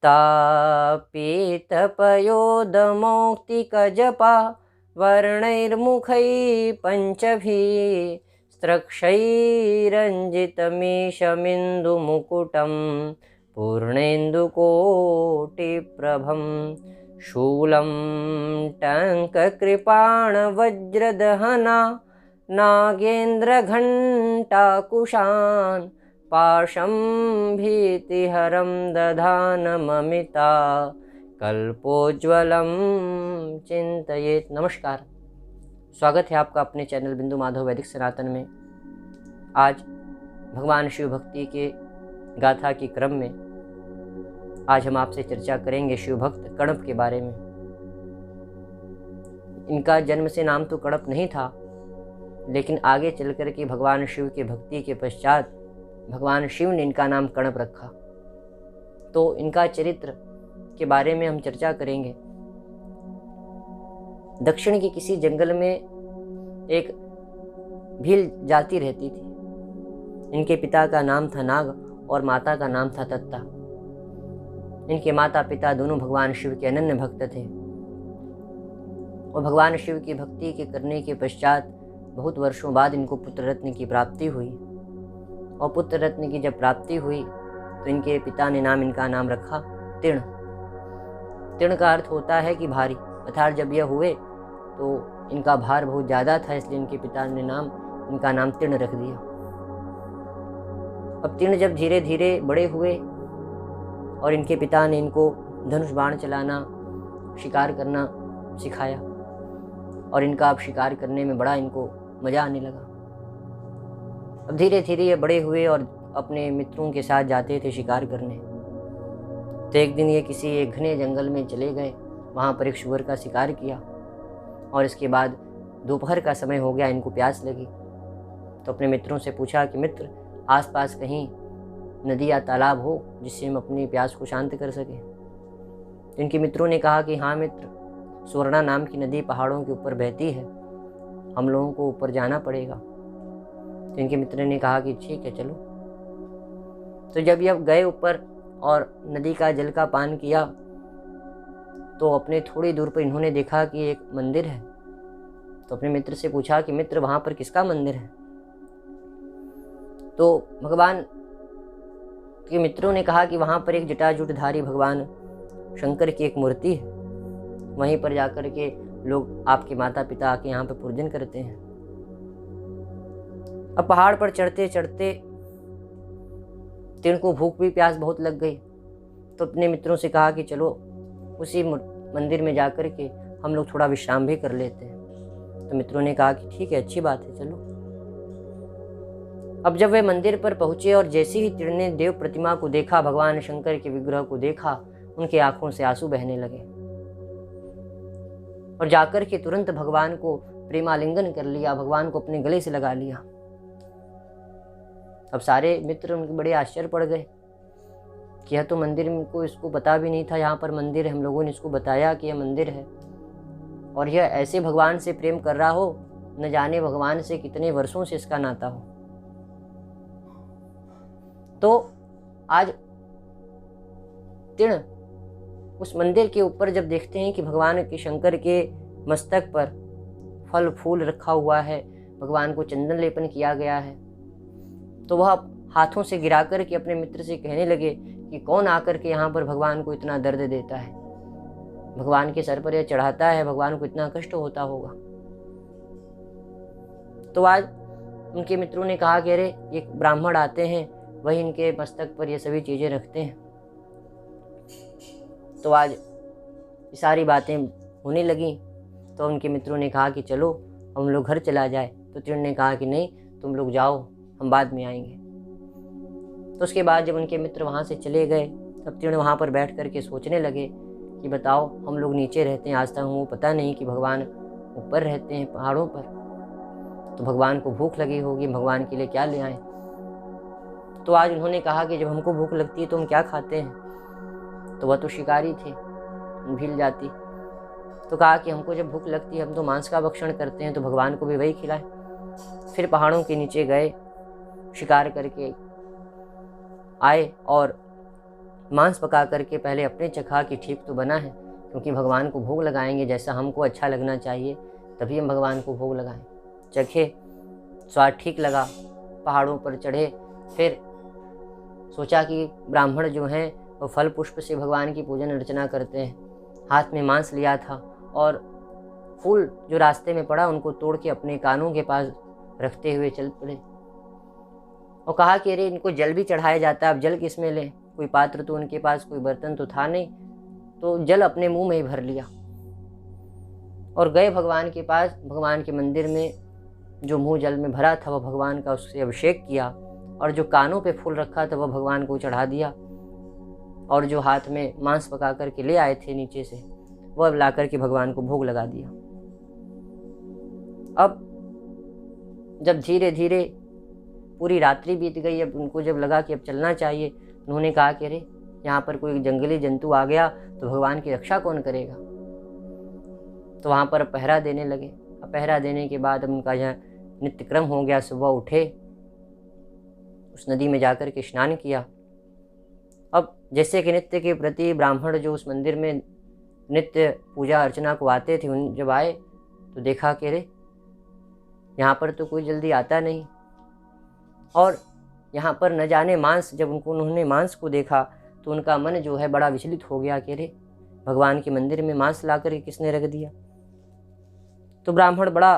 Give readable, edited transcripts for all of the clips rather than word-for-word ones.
तापीतपयोदमौक्तिकजपा वर्णैर्मुखैः पञ्चभिः स्त्रक्षैरञ्जितमीशमिन्दुमुकुटं पूर्णेन्दुकोटिप्रभं शूलं टङ्ककृपाणवज्रदहना नागेन्द्रघण्टाकुशान् पाशं भीतिहरं दधानममिता कल्पोज्ज्वलं चिंतयेत्। नमस्कार, स्वागत है आपका अपने चैनल बिंदु माधव वैदिक सनातन में। आज भगवान शिव भक्ति के गाथा के क्रम में आज हम आपसे चर्चा करेंगे शिव भक्त कणप के बारे में। इनका जन्म से नाम तो कणप नहीं था, लेकिन आगे चलकर के भगवान शिव के भक्ति के पश्चात भगवान शिव ने इनका नाम कणप रखा। तो इनका चरित्र के बारे में हम चर्चा करेंगे। दक्षिण के किसी जंगल में एक भील जाति रहती थी। इनके पिता का नाम था नाग और माता का नाम था तत्ता। इनके माता पिता दोनों भगवान शिव के अनन्य भक्त थे और भगवान शिव की भक्ति के करने के पश्चात बहुत वर्षों बाद इनको पुत्र रत्न की प्राप्ति हुई। और पुत्र रत्न की जब प्राप्ति हुई तो इनके पिता ने इनका नाम रखा तीर्ण। तीर्ण का अर्थ होता है कि भारी, अर्थात जब यह हुए तो इनका भार बहुत ज़्यादा था, इसलिए इनके पिता ने इनका नाम तीर्ण रख दिया। अब तीर्ण जब धीरे धीरे बड़े हुए और इनके पिता ने इनको धनुष बाण चलाना, शिकार करना सिखाया और इनका अब शिकार करने में बड़ा इनको मज़ा आने लगा। अब धीरे धीरे ये बड़े हुए और अपने मित्रों के साथ जाते थे शिकार करने। तो एक दिन ये किसी एक घने जंगल में चले गए, वहाँ पर एक सुअर का शिकार किया और इसके बाद दोपहर का समय हो गया, इनको प्यास लगी। तो अपने मित्रों से पूछा कि मित्र, आसपास कहीं नदी या तालाब हो जिससे हम अपनी प्यास को शांत कर सकें। तो इनके मित्रों ने कहा कि हाँ मित्र, स्वर्णा नाम की नदी पहाड़ों के ऊपर बहती है, हम लोगों को ऊपर जाना पड़ेगा। तो इनके मित्र ने कहा कि ठीक है चलो। तो जब ये गए ऊपर और नदी का जल का पान किया तो अपने थोड़ी दूर पर इन्होंने देखा कि एक मंदिर है। तो अपने मित्र से पूछा कि मित्र, वहाँ पर किसका मंदिर है? तो भगवान के मित्रों ने कहा कि वहाँ पर एक जटाजूटधारी भगवान शंकर की एक मूर्ति है, वहीं पर जाकर के लोग आपके माता पिता आके यहाँ पर पूजन करते हैं। अब पहाड़ पर चढ़ते चढ़ते तीर्ण को भूख भी प्यास बहुत लग गई। तो अपने मित्रों से कहा कि चलो उसी मंदिर में जाकर के हम लोग थोड़ा विश्राम भी कर लेते हैं। तो मित्रों ने कहा कि ठीक है, अच्छी बात है, चलो। अब जब वे मंदिर पर पहुंचे और जैसे ही तीर्ण ने देव प्रतिमा को देखा, भगवान शंकर के विग्रह को देखा, उनके आंखों से आंसू बहने लगे और जाकर के तुरंत भगवान को प्रेमालिंगन कर लिया, भगवान को अपने गले से लगा लिया। अब सारे मित्र उनके बड़े आश्चर्य पड़ गए कि यह तो मंदिर को इसको पता भी नहीं था यहाँ पर मंदिर है। हम लोगों ने इसको बताया कि यह मंदिर है और यह ऐसे भगवान से प्रेम कर रहा हो, न जाने भगवान से कितने वर्षों से इसका नाता हो। तो आज तीर्ण उस मंदिर के ऊपर जब देखते हैं कि भगवान के शंकर के मस्तक पर फल फूल रखा हुआ है, भगवान को चंदन लेपन किया गया है, तो वह हाथों से गिरा कर के अपने मित्र से कहने लगे कि कौन आकर के यहाँ पर भगवान को इतना दर्द देता है, भगवान के सर पर यह चढ़ाता है, भगवान को इतना कष्ट होता होगा। तो आज उनके मित्रों ने कहा कि अरे एक ब्राह्मण आते हैं, वही इनके मस्तक पर ये सभी चीज़ें रखते हैं। तो आज ये सारी बातें होने लगी। तो उनके मित्रों ने कहा कि चलो हम लोग घर चला जाए। तो तीर्ण ने कहा कि नहीं, तुम लोग जाओ, हम बाद में आएंगे। तो उसके बाद जब उनके मित्र वहाँ से चले गए, तब तीर्ण वहाँ पर बैठ कर के सोचने लगे कि बताओ, हम लोग नीचे रहते हैं, आज तक हमको पता नहीं कि भगवान ऊपर रहते हैं पहाड़ों पर। तो भगवान को भूख लगी होगी, भगवान के लिए क्या ले आए। तो आज उन्होंने कहा कि जब हमको भूख लगती है तो हम क्या खाते हैं। तो वह तो शिकारी थे, भील जाती। तो कहा कि हमको जब भूख लगती है हम तो मांस का भक्षण करते हैं, तो भगवान को भी वही खिलाए। फिर पहाड़ों के नीचे गए, शिकार करके आए और मांस पका करके पहले अपने चखा कि ठीक तो बना है, क्योंकि भगवान को भोग लगाएंगे जैसा हमको अच्छा लगना चाहिए, तभी हम भगवान को भोग लगाएं। चखे, स्वाद ठीक लगा, पहाड़ों पर चढ़े। फिर सोचा कि ब्राह्मण जो हैं वो फल पुष्प से भगवान की पूजन अर्चना करते हैं। हाथ में मांस लिया था और फूल जो रास्ते में पड़ा उनको तोड़ के अपने कानों के पास रखते हुए चल पड़े और कहा कि अरे इनको जल भी चढ़ाया जाता है, अब जल किस में लें? कोई पात्र तो उनके पास, कोई बर्तन तो था नहीं, तो जल अपने मुंह में ही भर लिया और गए भगवान के पास। भगवान के मंदिर में जो मुंह जल में भरा था वह भगवान का उससे अभिषेक किया और जो कानों पे फूल रखा था वह भगवान को चढ़ा दिया और जो हाथ में मांस पका करके ले आए थे नीचे से वह ला करके भगवान को भोग लगा दिया। अब जब धीरे धीरे पूरी रात्रि बीत गई, अब उनको जब लगा कि अब चलना चाहिए, उन्होंने कहा कि अरे यहाँ पर कोई जंगली जंतु आ गया तो भगवान की रक्षा कौन करेगा? तो वहाँ पर पहरा देने लगे। अब पहरा देने के बाद अब उनका यहाँ नित्य क्रम हो गया। सुबह उठे, उस नदी में जाकर के स्नान किया। अब जैसे कि नित्य के प्रति ब्राह्मण जो उस मंदिर में नित्य पूजा अर्चना को आते थे, उन जब आए तो देखा कि अरे यहाँ पर तो कोई जल्दी आता नहीं और यहाँ पर न जाने मांस, जब उन्होंने मांस को देखा तो उनका मन जो है बड़ा विचलित हो गया कि अरे भगवान के मंदिर में मांस ला कर किसने रख दिया। तो ब्राह्मण बड़ा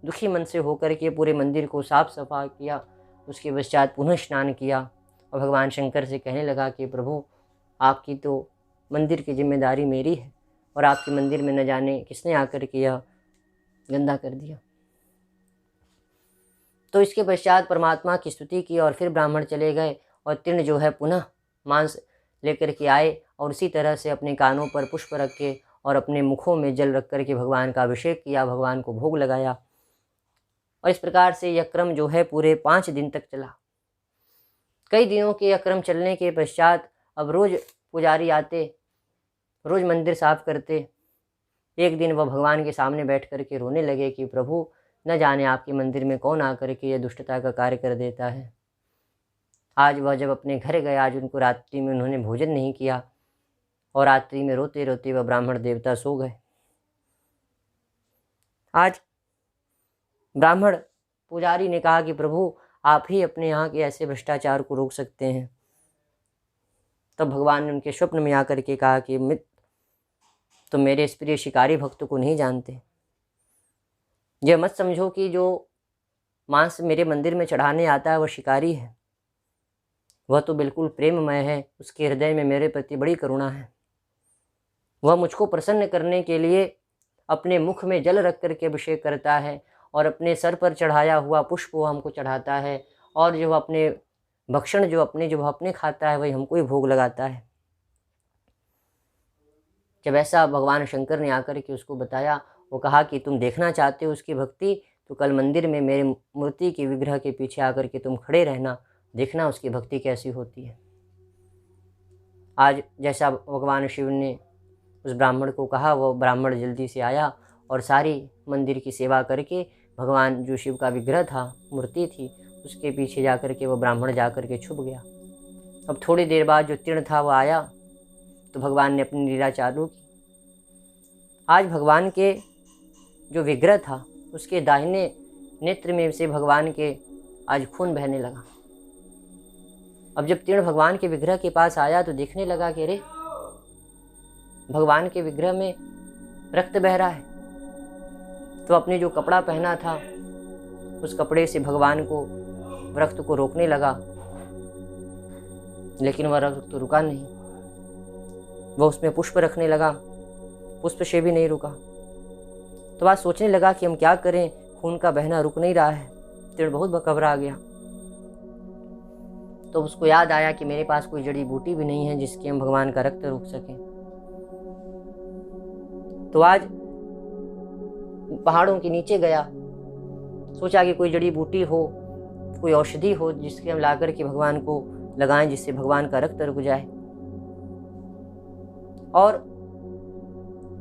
दुखी मन से होकर के पूरे मंदिर को साफ सफा किया। उसके पश्चात पुनः स्नान किया और भगवान शंकर से कहने लगा कि प्रभु आपकी तो मंदिर की जिम्मेदारी मेरी है और आपके मंदिर में न जाने किसने आकर के यह गंदा कर दिया। तो इसके पश्चात परमात्मा की स्तुति की और फिर ब्राह्मण चले गए और तीर्ण जो है पुनः मांस लेकर के आए और उसी तरह से अपने कानों पर पुष्प रख के और अपने मुखों में जल रख कर के भगवान का अभिषेक किया, भगवान को भोग लगाया। और इस प्रकार से यह क्रम जो है पूरे 5 दिन तक चला। कई दिनों के यह क्रम चलने के पश्चात अब रोज़ पुजारी आते, रोज़ मंदिर साफ करते। एक दिन वह भगवान के सामने बैठ कर के रोने लगे कि प्रभु न जाने आपके मंदिर में कौन आकर के यह दुष्टता का कार्य कर देता है। आज वह जब अपने घर गए, आज उनको रात्रि में उन्होंने भोजन नहीं किया और रात्रि में रोते रोते वह ब्राह्मण देवता सो गए। आज ब्राह्मण पुजारी ने कहा कि प्रभु आप ही अपने यहाँ के ऐसे भ्रष्टाचार को रोक सकते हैं। तब भगवान ने उनके स्वप्न में आकर के कहा कि मित्र, तुम मेरे इस प्रिय शिकारी भक्त को नहीं जानते। यह मत समझो कि जो मांस मेरे मंदिर में चढ़ाने आता है वह शिकारी है, वह तो बिल्कुल प्रेममय है। उसके हृदय में मेरे प्रति बड़ी करुणा है। वह मुझको प्रसन्न करने के लिए अपने मुख में जल रख करके अभिषेक करता है और अपने सर पर चढ़ाया हुआ पुष्प वो हमको चढ़ाता है और जो अपने भक्षण जो अपने खाता है वही हमको ही भोग लगाता है। जब ऐसा भगवान शंकर ने आकर के उसको बताया, वो कहा कि तुम देखना चाहते हो उसकी भक्ति, तो कल मंदिर में मेरे मूर्ति के विग्रह के पीछे आकर के तुम खड़े रहना, देखना उसकी भक्ति कैसी होती है। आज जैसा भगवान शिव ने उस ब्राह्मण को कहा, वो ब्राह्मण जल्दी से आया और सारी मंदिर की सेवा करके भगवान जो शिव का विग्रह था, मूर्ति थी, उसके पीछे जाकर के वो ब्राह्मण जाकर के छुप गया। अब थोड़ी देर बाद जो तीर्ण था वो आया तो भगवान ने अपनी लीला चालू की। आज भगवान के जो विग्रह था उसके दाहिने नेत्र में से भगवान के आज खून बहने लगा। अब जब तीर्ण भगवान के विग्रह के पास आया तो देखने लगा कि अरे भगवान के विग्रह में रक्त बह रहा है। तो अपने जो कपड़ा पहना था उस कपड़े से भगवान को रक्त को रोकने लगा, लेकिन वह रक्त तो रुका नहीं। वह उसमें पुष्प रखने लगा, पुष्प से भी नहीं रुका। तो बात सोचने लगा कि हम क्या करें, खून का बहना रुक नहीं रहा है। तीर्ण बहुत घबरा गया। तो उसको याद आया कि मेरे पास कोई जड़ी बूटी भी नहीं है जिसकी हम भगवान का रक्त रोक सकें। तो आज पहाड़ों के नीचे गया, सोचा कि कोई जड़ी बूटी हो, कोई औषधि हो जिसके हम लाकर के भगवान को लगाएं, जिससे भगवान का रक्त रुक जाए। और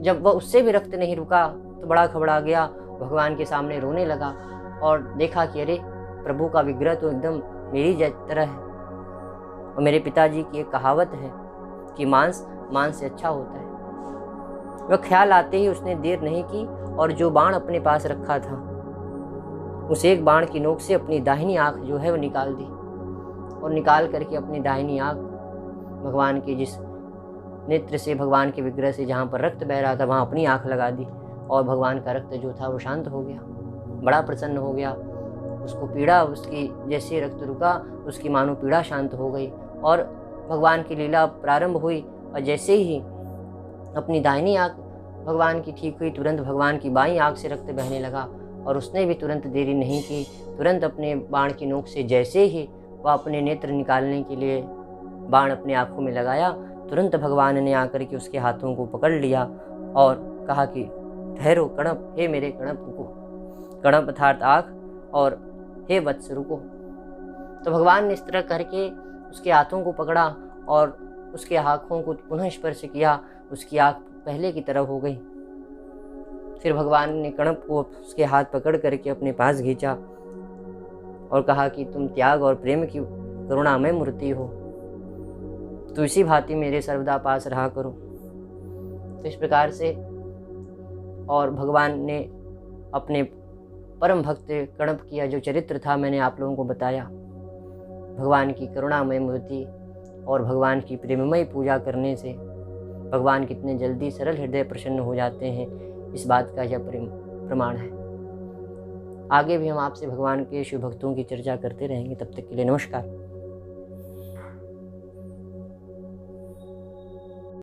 जब वह उससे भी रक्त नहीं रुका तो बड़ा घबरा गया, भगवान के सामने रोने लगा और देखा कि अरे प्रभु का विग्रह तो एकदम मेरी तरह है। और मेरे पिताजी की एक कहावत है कि मांस से अच्छा होता है। वह ख्याल आते ही उसने देर नहीं की और जो बाण अपने पास रखा था उस एक बाण की नोक से अपनी दाहिनी आंख जो है वो निकाल दी, और निकाल करके अपनी दाहिनी आंख भगवान के जिस नेत्र से, भगवान के विग्रह से जहाँ पर रक्त बह रहा था वहाँ अपनी आंख लगा दी, और भगवान का रक्त जो था वो शांत हो गया, बड़ा प्रसन्न हो गया। उसको पीड़ा, उसकी जैसे रक्त रुका उसकी मानो पीड़ा शांत हो गई, और भगवान की लीला प्रारंभ हुई। और जैसे ही अपनी दाहिनी आंख भगवान की ठीक हुई, तुरंत भगवान की बाईं आंख से रक्त बहने लगा, और उसने भी तुरंत देरी नहीं की। तुरंत अपने बाण की नोक से जैसे ही वह अपने नेत्र निकालने के लिए बाण अपने आँखों में लगाया, तुरंत भगवान ने आकर के उसके हाथों को पकड़ लिया और कहा कि ठहरो कणप, हे मेरे कणप रुको। कणप अर्थात आँख, और हे वत्स रुको। तो भगवान ने इस तरह करके उसके हाथों को पकड़ा और उसके आँखों को पुनः स्पर्श किया, उसकी आँख पहले की तरह हो गई। फिर भगवान ने कणप को उसके हाथ पकड़ करके अपने पास खींचा और कहा कि तुम त्याग और प्रेम की करुणामय मूर्ति हो, तो इसी भांति मेरे सर्वदा पास रहा करो। तो इस प्रकार से और भगवान ने अपने परम भक्त कणप किया जो चरित्र था मैंने आप लोगों को बताया। भगवान की करुणामय मूर्ति और भगवान की प्रेममय पूजा करने से भगवान कितने जल्दी सरल हृदय प्रसन्न हो जाते हैं, इस बात का यह प्रमाण है। आगे भी हम आपसे भगवान के शिव भक्तों की चर्चा करते रहेंगे। तब तक के लिए नमस्कार।